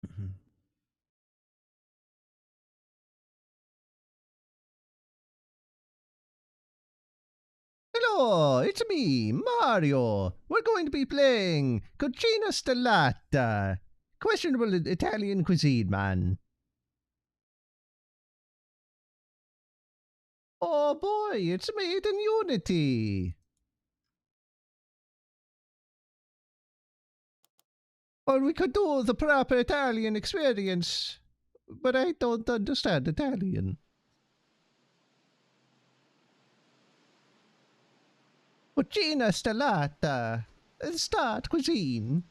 Mhm. Hello, it's me, Mario. We're going to be playing Cucina Stellata. Questionable Italian cuisine, man. Oh boy, it's made in Unity. Or we could do the proper Italian experience, but I don't understand Italian. Cucina Stellata. Start cuisine.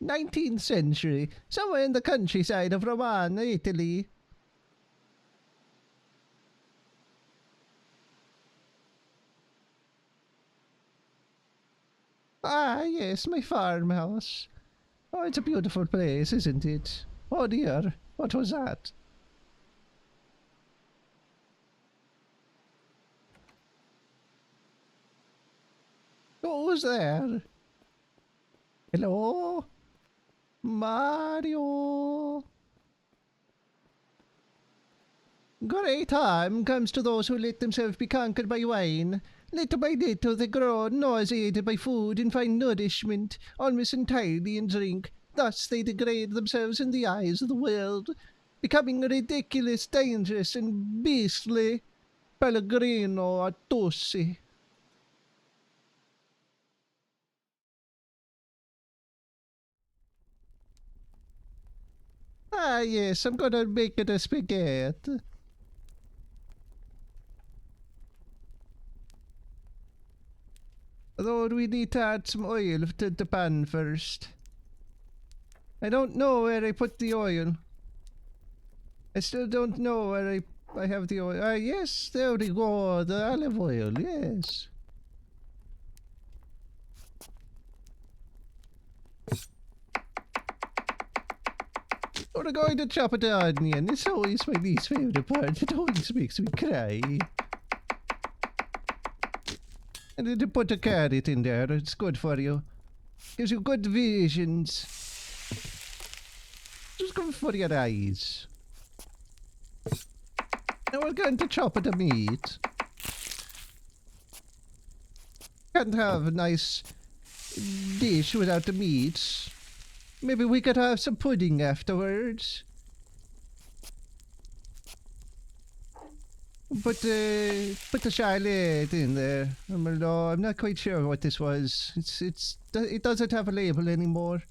19th century, somewhere in the countryside of Romagna, Italy. Ah, yes, my farmhouse. Oh, it's a beautiful place, isn't it? Oh dear, what was that? Who's there? Hello? Mario? Great harm comes to those who let themselves be conquered by wine. Little by little they grow nauseated by food and find nourishment almost entirely in drink. Thus they degrade themselves in the eyes of the world, becoming ridiculous, dangerous, and beastly. Pellegrino Atosi. Ah, yes, I'm gonna make it a spaghetti. Though we need to add some oil to the pan first. I don't know where I put the oil. I still don't know where I have the oil. Ah, yes, there we go. The olive oil, yes. We're going to chop the onion. It's always my least favorite part. It always makes me cry. And then to put a carrot in there. It's good for you. Gives you good visions. Just good for your eyes. Now we're going to chop the meat. Can't have a nice dish without the meat. Maybe we could have some pudding afterwards. Put the Charlotte in there. I'm not quite sure what this was. It doesn't have a label anymore.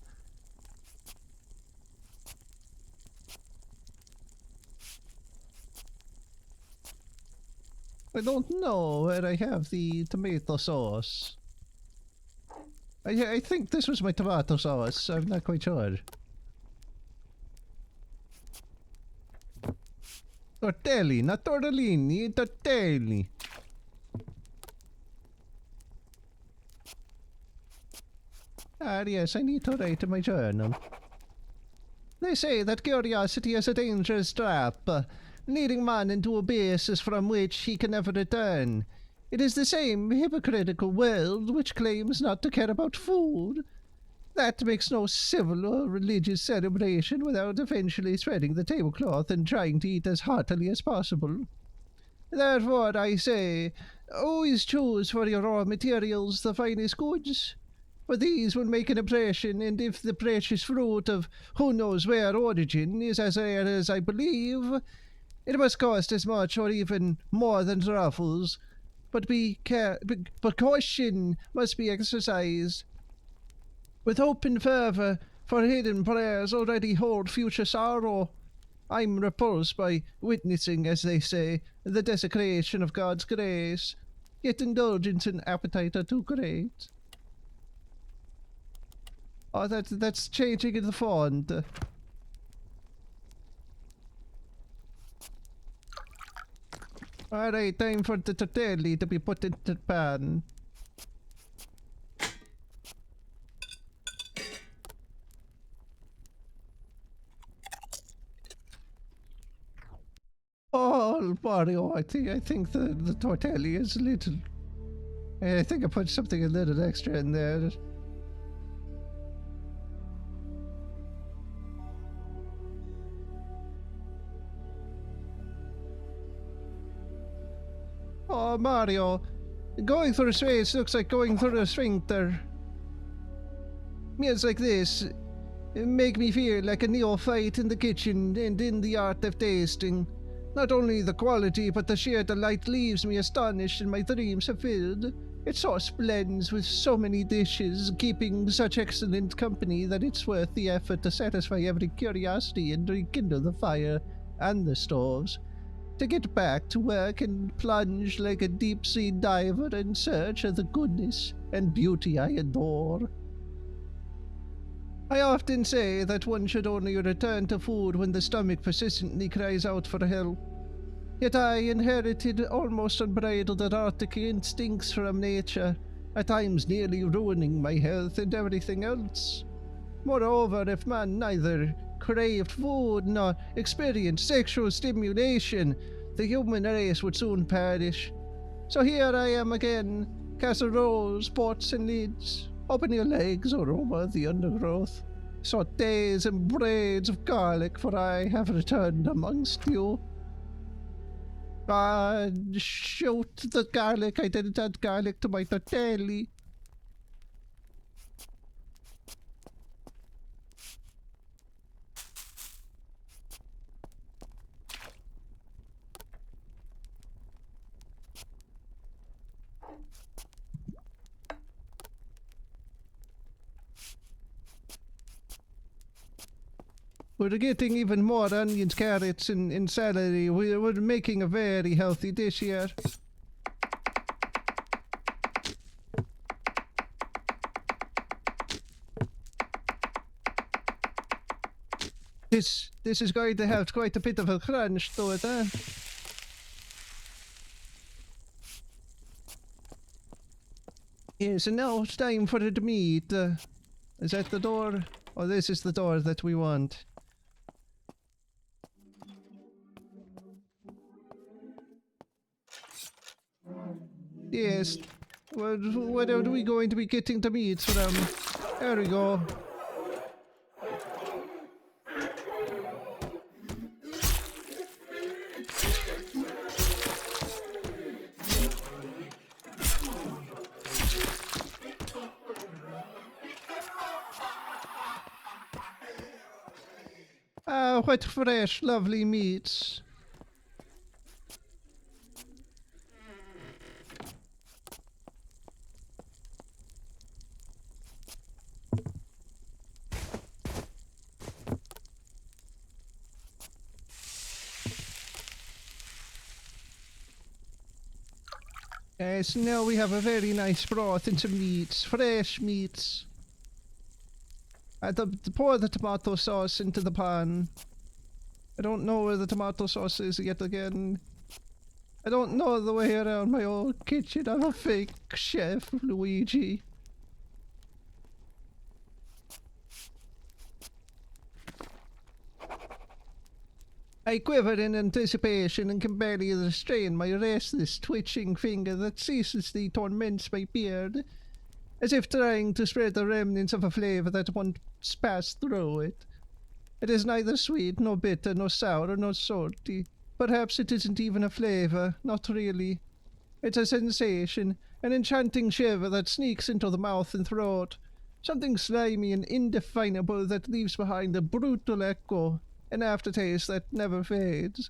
I don't know where I have the tomato sauce. I think this was my tomato sauce. I'm not quite sure. Tortelli, not tortellini, tortelli. Ah, yes, I need to write in my journal. They say that curiosity is a dangerous trap, leading man into abysses from which he can never return. It is the same hypocritical world which claims not to care about food. That makes no civil or religious celebration without eventually spreading the tablecloth and trying to eat as heartily as possible. Therefore, I say, always choose for your raw materials the finest goods, for these will make an impression, and if the precious fruit of who knows where origin is as rare as I believe, it must cost as much or even more than truffles. But precaution must be exercised. With hope and fervour, for hidden prayers already hold future sorrow. I'm repulsed by witnessing, as they say, the desecration of God's grace, yet indulgence and appetite are too great. Oh, that's changing in the font. Alright, time for the tortelli to be put into the pan. Oh, Mario, I think the tortelli is a little. I think I put something a little extra in there. Mario, going through space looks like going through a sphincter. Meals like this make me feel like a neophyte in the kitchen and in the art of tasting. Not only the quality, but the sheer delight leaves me astonished and my dreams are filled. Its sauce blends with so many dishes, keeping such excellent company that it's worth the effort to satisfy every curiosity and rekindle the fire and the stoves. To get back to work and plunge like a deep-sea diver in search of the goodness and beauty I adore. I often say that one should only return to food when the stomach persistently cries out for help. Yet I inherited almost unbridled erotic instincts from nature, at times nearly ruining my health and everything else. Moreover, if man neither craved food nor experienced sexual stimulation, the human race would soon perish. So here I am again, casseroles, pots and lids. Open your legs, aroma the undergrowth. Sautés and braids of garlic, for I have returned amongst you. Shoot the garlic. I didn't add garlic to my tortelli. We're getting even more onions, carrots, and celery. We're making a very healthy dish here. This is going to have quite a bit of a crunch to it, huh? Yes, and now it's time for the meat. Is that the door? Oh, this is the door that we want. Yes. Where are we going to be getting the meat from? There we go. Ah, what fresh, lovely meats. Yes, now we have a very nice broth and some meats, fresh meats. Pour the tomato sauce into the pan. I don't know where the tomato sauce is yet again. I don't know the way around my old kitchen. I'm a fake chef, Luigi. I quiver in anticipation and can barely restrain my restless, twitching finger that ceaselessly torments my beard, as if trying to spread the remnants of a flavor that once passed through it. It is neither sweet, nor bitter, nor sour, nor salty. Perhaps it isn't even a flavor, not really. It's a sensation, an enchanting shiver that sneaks into the mouth and throat, something slimy and indefinable that leaves behind a brutal echo, an aftertaste that never fades.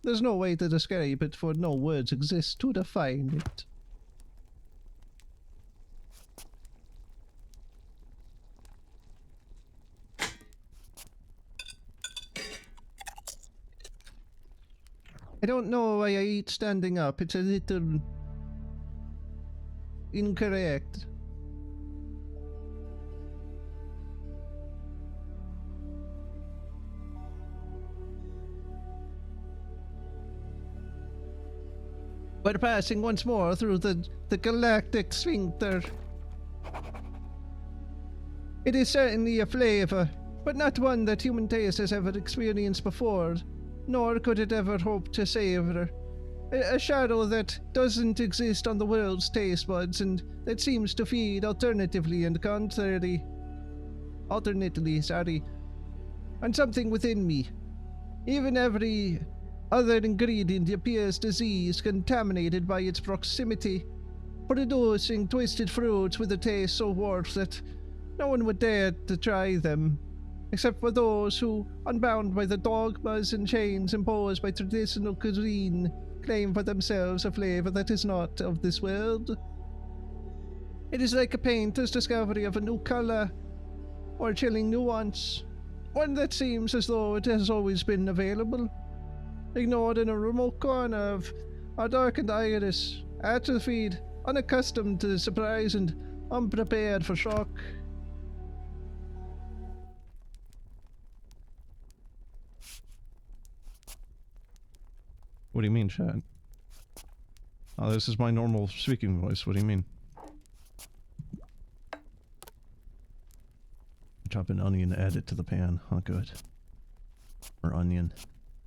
There's no way to describe it, for no words exist to define it. I don't know why I eat standing up. It's a little incorrect. We're passing once more through the galactic sphincter. It is certainly a flavor, but not one that human taste has ever experienced before, nor could it ever hope to savor. A shadow that doesn't exist on the world's taste buds and that seems to feed alternately, on something within me. Even every Other ingredient appears disease contaminated by its proximity, producing twisted fruits with a taste so warped that no one would dare to try them, except for those who, unbound by the dogmas and chains imposed by traditional cuisine, claim for themselves a flavor that is not of this world. It is like a painter's discovery of a new color, or a chilling nuance, one that seems as though it has always been available, ignored in a remote corner of our darkened iris, atrophied, unaccustomed to surprise and unprepared for shock. What do you mean, Chad? Oh, this is my normal speaking voice. What do you mean? Chop an onion, add it to the pan. Oh, good. Or onion.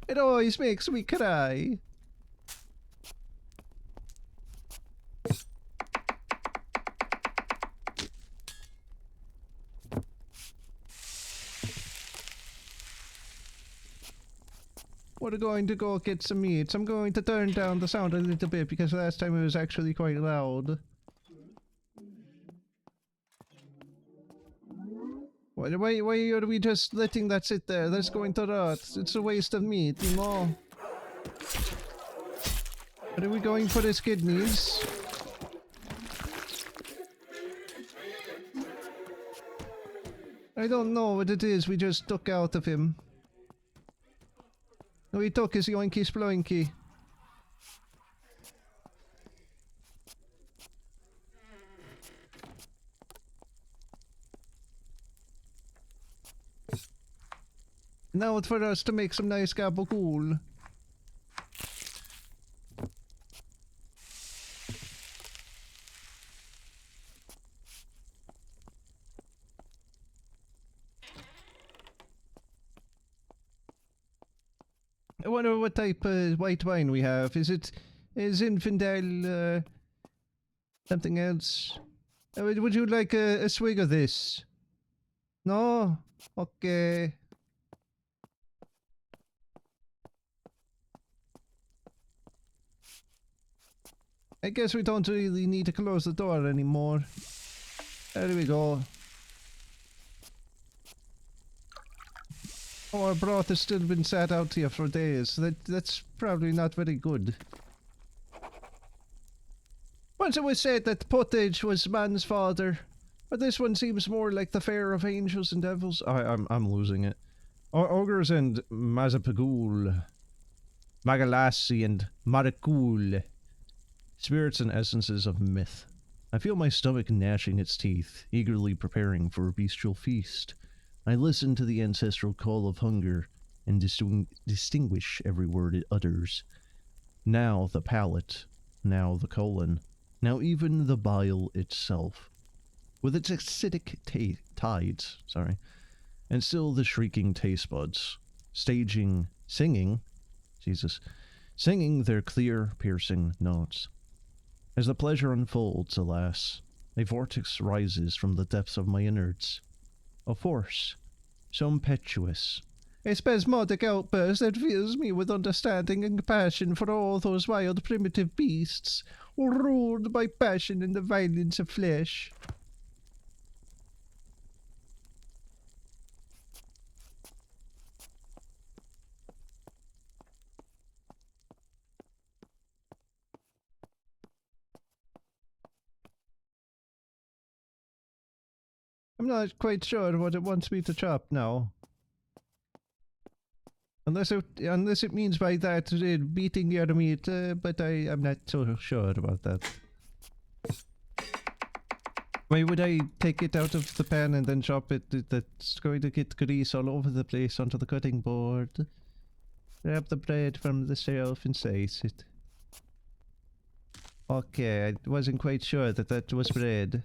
It always makes me cry. We're going to go get some meat. I'm going to turn down the sound a little bit because last time it was actually quite loud. Why are we just letting that sit there? That's going to rot. It's a waste of meat, you know? Are we going for his kidneys? I don't know what it is we just took out of him. We took his yoinky sploinky. Now it's for us to make some nice gabagool. I wonder what type of white wine we have. Is Infidel, something else? Would you like a swig of this? No? Okay. I guess we don't really need to close the door anymore. There we go. Oh, our broth has still been sat out here for days. That's probably not very good. Once it was said that pottage was man's father, but this one seems more like the fare of angels and devils. I'm losing it. Ogres and Mazapagul, Magalassi and Marikul. Spirits and essences of myth. I feel my stomach gnashing its teeth, eagerly preparing for a bestial feast. I listen to the ancestral call of hunger and distinguish every word it utters. Now the palate, now the colon, now even the bile itself. With its acidic tides, and still the shrieking taste buds, singing their clear, piercing notes. As the pleasure unfolds, alas, a vortex rises from the depths of my innards. A force, so impetuous, a spasmodic outburst that fills me with understanding and compassion for all those wild primitive beasts, ruled by passion and the violence of flesh. I'm not quite sure what it wants me to chop now. Unless it means by that beating your meat, but I'm not so sure about that. Why would I take it out of the pan and then chop it? That's going to get grease all over the place onto the cutting board. Grab the bread from the shelf and slice it. Okay, I wasn't quite sure that was bread.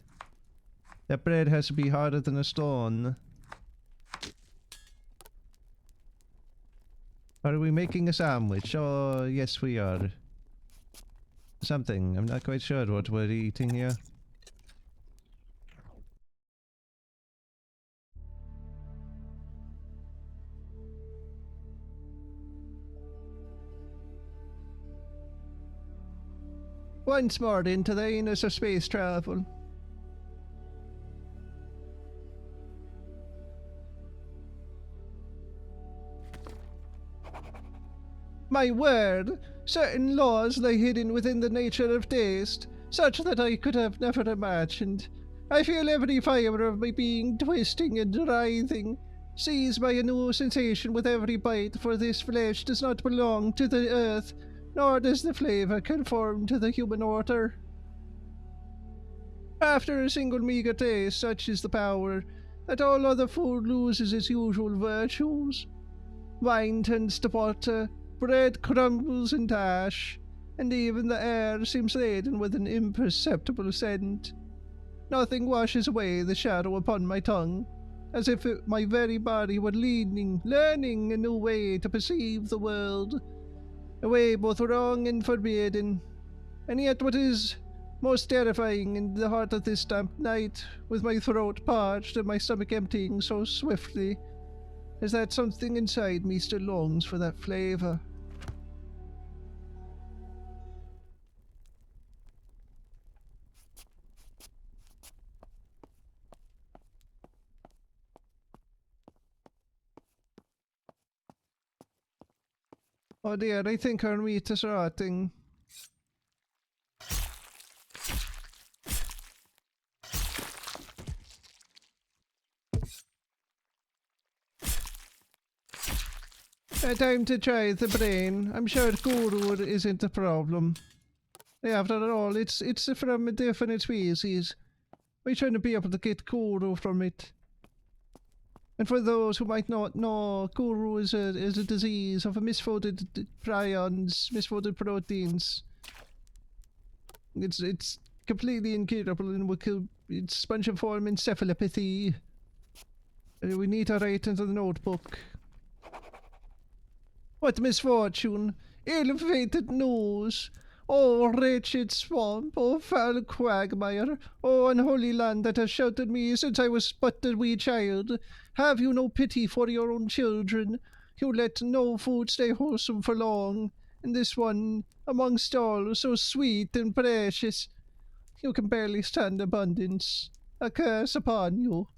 That bread has to be harder than a stone. Are we making a sandwich? Oh, yes we are. Something. I'm not quite sure what we're eating here. Once more into the anus of space travel. My word, certain laws lay hidden within the nature of taste, such that I could have never imagined. I feel every fibre of my being twisting and writhing, seized by a new sensation with every bite, for this flesh does not belong to the earth, nor does the flavour conform to the human order. After a single meagre taste, such is the power, that all other food loses its usual virtues. Wine turns to water, bread crumbles into ash, and even the air seems laden with an imperceptible scent. Nothing washes away the shadow upon my tongue, as if my very body were learning a new way to perceive the world, a way both wrong and forbidden. And yet what is most terrifying in the heart of this damp night, with my throat parched and my stomach emptying so swiftly, is that something inside me still longs for that flavour. Oh dear, I think our meat is rotting. Time to try the brain. I'm sure Guru isn't a problem. After all, it's from a different species. We shouldn't be able to get Guru from it. And for those who might not know, Guru is a disease of a misfolded prions, misfolded proteins. It's completely incurable and will kill. It's spongiform encephalopathy. We need to write into the notebook. What misfortune! Ill-fated news! Oh, wretched swamp! Oh, foul quagmire! Oh, unholy land that has sheltered me since I was but a wee child! Have you no pity for your own children? You let no food stay wholesome for long, and this one, amongst all, so sweet and precious. You can barely stand abundance. A curse upon you.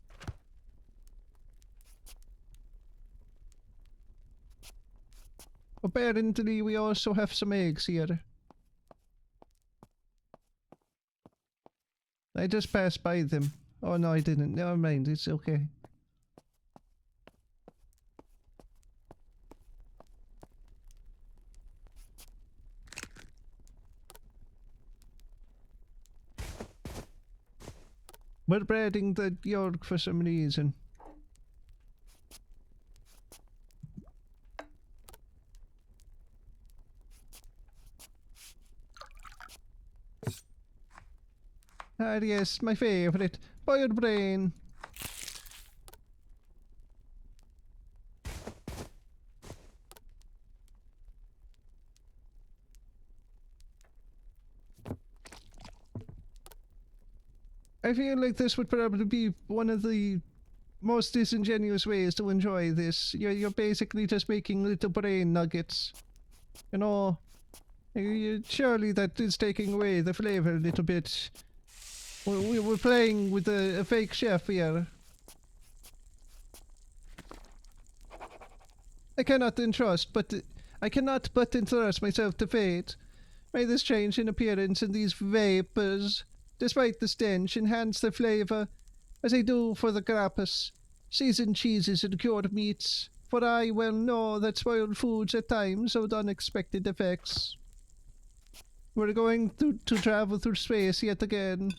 Apparently, we also have some eggs here. I just passed by them. Oh no, I didn't. Never mind, it's okay. We're breading the yolk for some reason. Ah yes, my favourite. Boiled brain. I feel like this would probably be one of the most disingenuous ways to enjoy this. You're basically just making little brain nuggets. You know, surely that is taking away the flavour a little bit. We're playing with a fake chef here. I cannot entrust myself to fate. May this change in appearance and these vapours, despite the stench, enhance the flavour, as they do for the grappus, seasoned cheeses and cured meats, for I well know that spoiled foods at times have unexpected effects. We're going to travel through space yet again.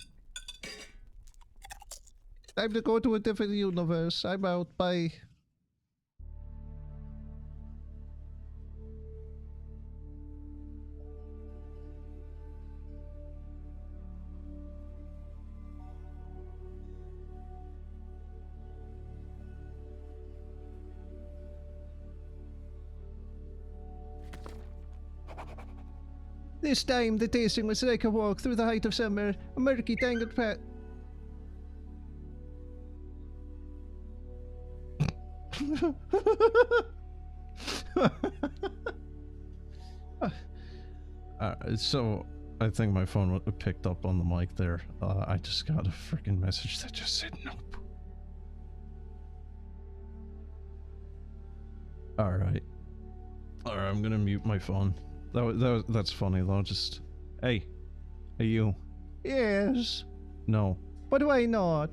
Time to go to a different universe. I'm out. Bye. This time the tasting was like a walk through the height of summer, a murky tangled path. So I think my phone picked up on the mic there. I just got a freaking message that just said nope. Alright. Alright, I'm gonna mute my phone. That's funny though, just... Hey. Hey you. Yes. No. But why not?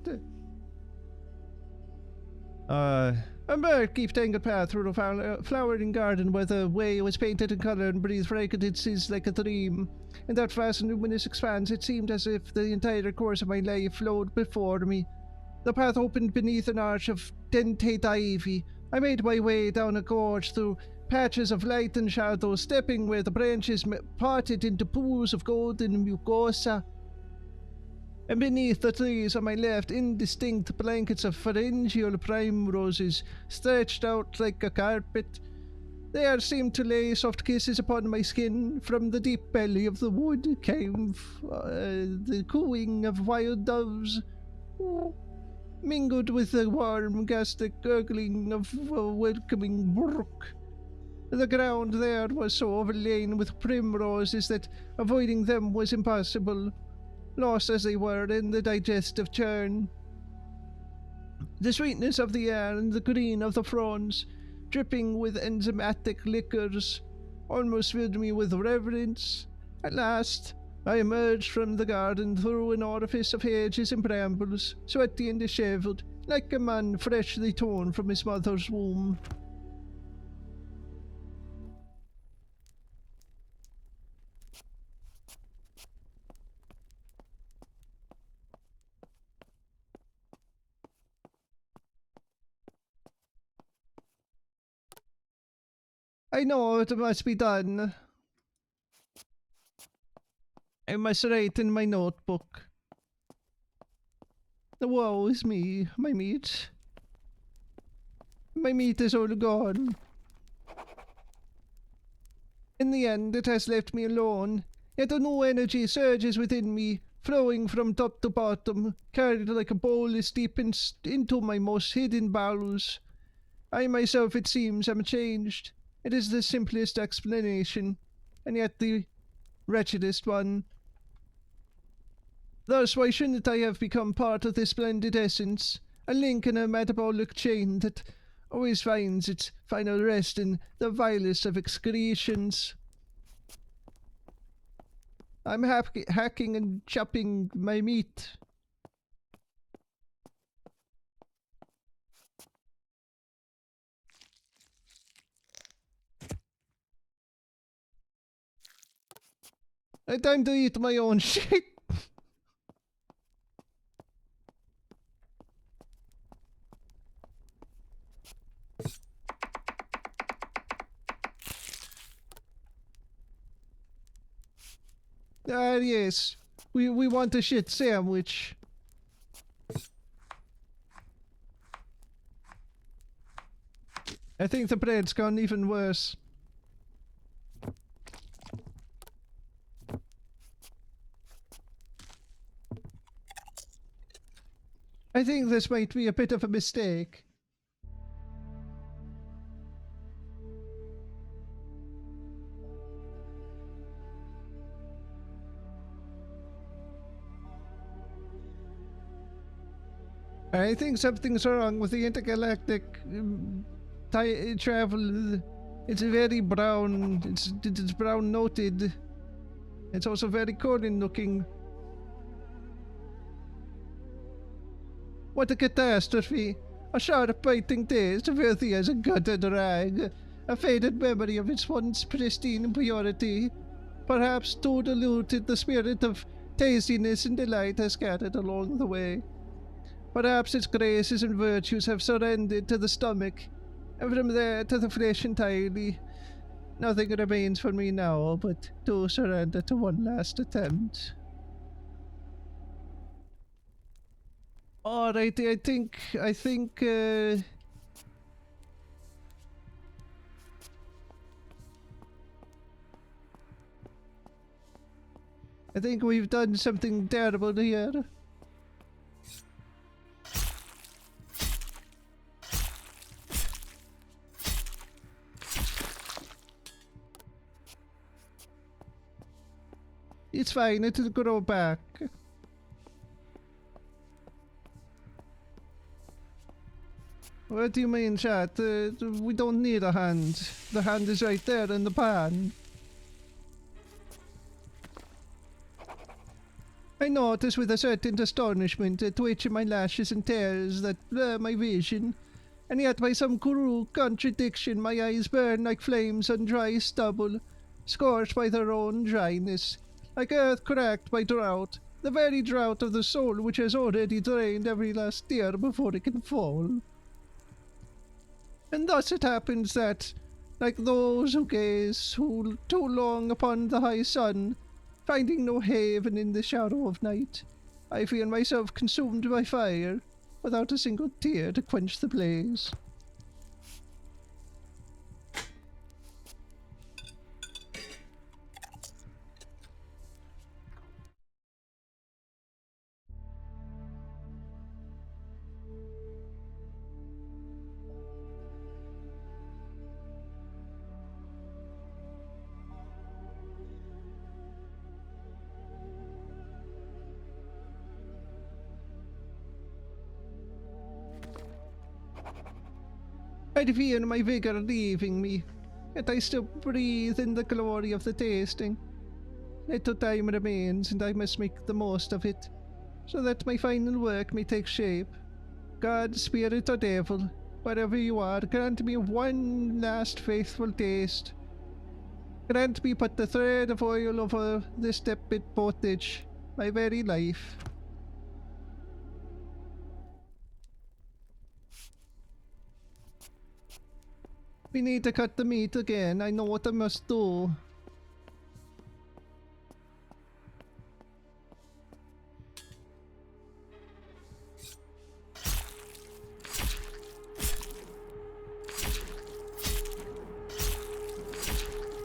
A bird keeps taking a path through a flowering garden where the way was painted in colour and breathed fragrances like a dream. In that vast and luminous expanse, it seemed as if the entire course of my life flowed before me. The path opened beneath an arch of dentate ivy. I made my way down a gorge through patches of light and shadow, stepping where the branches parted into pools of golden mucosa. And beneath the trees on my left, indistinct blankets of pharyngeal primroses stretched out like a carpet. There seemed to lay soft kisses upon my skin. From the deep belly of the wood came the cooing of wild doves, mingled with the warm, gastic gurgling of a welcoming brook. The ground there was so overlain with primroses that avoiding them was impossible, lost as they were in the digestive churn. The sweetness of the air and the green of the fronds, dripping with enzymatic liquors, almost filled me with reverence. At last, I emerged from the garden through an orifice of hedges and brambles, sweaty and dishevelled, like a man freshly torn from his mother's womb. I know it must be done. I must write in my notebook. Woe is me, my meat. My meat is all gone. In the end, it has left me alone, yet a new energy surges within me, flowing from top to bottom, carried like a bolus deep into my most hidden bowels. I myself, it seems, am changed. It is the simplest explanation, and yet the wretchedest one. Thus, why shouldn't I have become part of this splendid essence, a link in a metabolic chain that always finds its final rest in the vilest of excretions? I'm hacking and chopping my meat. Time to eat my own shit. Yes. We want a shit sandwich. I think the bread's gone even worse. I think this might be a bit of a mistake. I think something's wrong with the intergalactic travel. It's very brown. It's brown noted. It's also very Conan looking. What a catastrophe! A sharp biting taste, filthy as a gutted rag. A faded memory of its once pristine purity. Perhaps too diluted, the spirit of tastiness and delight has scattered along the way. Perhaps its graces and virtues have surrendered to the stomach, and from there to the flesh entirely. Nothing remains for me now but to surrender to one last attempt. Alright, I think, we've done something terrible here. It's fine, it'll grow back. What do you mean, chat? We don't need a hand. The hand is right there in the pan. I notice with a certain astonishment a twitch in my lashes and tears that blur my vision, and yet by some cruel contradiction my eyes burn like flames on dry stubble, scorched by their own dryness, like earth cracked by drought, the very drought of the soul which has already drained every last tear before it can fall. And thus it happens that, like those who gaze too long upon the high sun, finding no haven in the shadow of night, I feel myself consumed by fire, without a single tear to quench the blaze. I feel my vigor leaving me, yet I still breathe in the glory of the tasting. Little time remains, and I must make the most of it, so that my final work may take shape. God, spirit, or devil, wherever you are, grant me one last faithful taste. Grant me but the thread of oil over this tepid pottage, my very life. We need to cut the meat again. I know what I must do.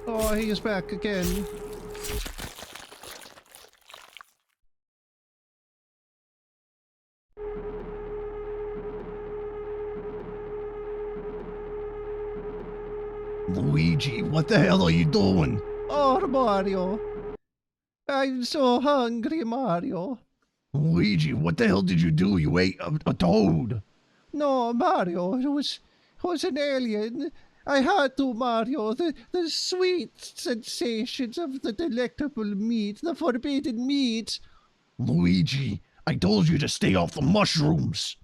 Oh, he is back again. Luigi, what the hell are you doing? Oh, Mario. I'm so hungry, Mario. Luigi, what the hell did you do? You ate a toad. No, Mario, it was an alien. I had to, Mario. The sweet sensations of the delectable meat, the forbidden meat. Luigi, I told you to stay off the mushrooms.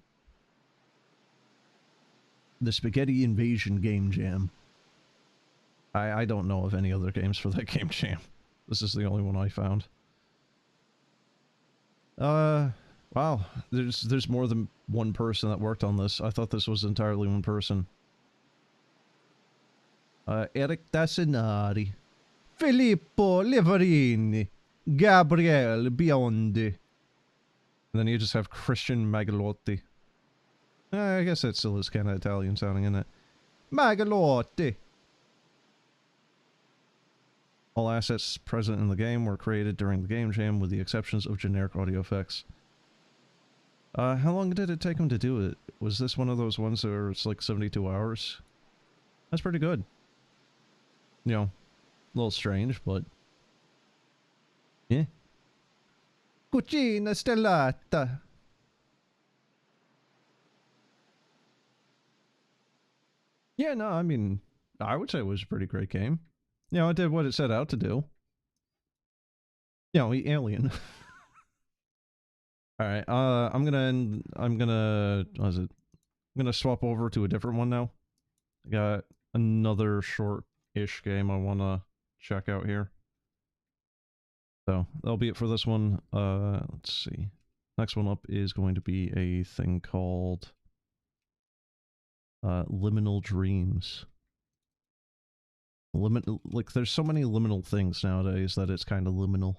The Spaghetti Invasion Game Jam. I don't know of any other games for that game jam. This is the only one I found. Wow. There's more than one person that worked on this. I thought this was entirely one person. Eric Tassinari, Filippo Liverini, Gabriele Biondi. And then you just have Christian Magalotti. I guess that still is kind of Italian sounding, isn't it? Magalotti. All assets present in the game were created during the game jam with the exceptions of generic audio effects. How long did it take him to do it? Was this one of those ones where it's like 72 hours? That's pretty good. You know, a little strange, but... yeah. Cucina Stellata. Yeah, no, I mean, I would say it was a pretty great game. You know, it did what it set out to do. You know, alien. Alright, I'm gonna, what is it? I'm gonna swap over to a different one now. I got another short-ish game I wanna check out here. So, that'll be it for this one. Let's see. Next one up is going to be a thing called Liminal Dreams. Like, there's so many liminal things nowadays that it's kind of liminal.